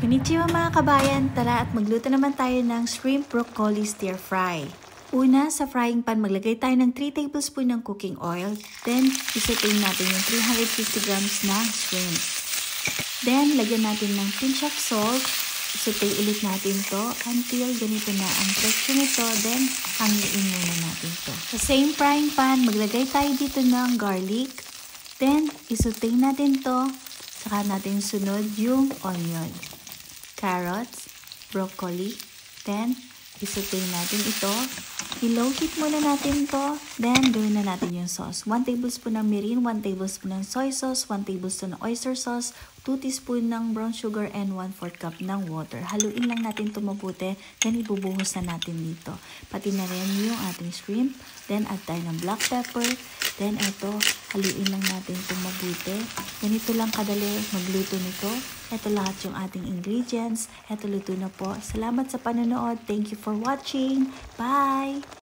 Konnichiwa mga kabayan, tara at magluto naman tayo ng shrimp broccoli stir fry. Una, sa frying pan maglagay tayo ng 3 tablespoon ng cooking oil. Then, isaute natin yung 350 grams na shrimp. Then, lagyan natin ng pinch of salt. Isaute ulit natin to until ganito na ang texture nito. Then, hangiin muna natin to. Sa same frying pan, maglagay tayo dito ng garlic. Then, isaute natin to. Saka natin sunod yung onion, carrots, broccoli. Then, isaute natin ito. I-low heat muna natin to. Then, gawin na natin yung sauce. 1 tablespoon ng mirin, 1 tablespoon ng soy sauce, 1 tablespoon ng oyster sauce, 2 teaspoon ng brown sugar, and 1/4 cup ng water. Haluin lang natin ito mabuti. Then, ibubuhos na natin dito. Pati na rin yung ating shrimp. Then, add tayo ng black pepper. Then, ito, haluin lang natin ito mabuti. Ganito lang kadali magluto nito. Ito lahat yung ating ingredients. Ito luto na po. Salamat sa panonood. Thank you for watching. Bye!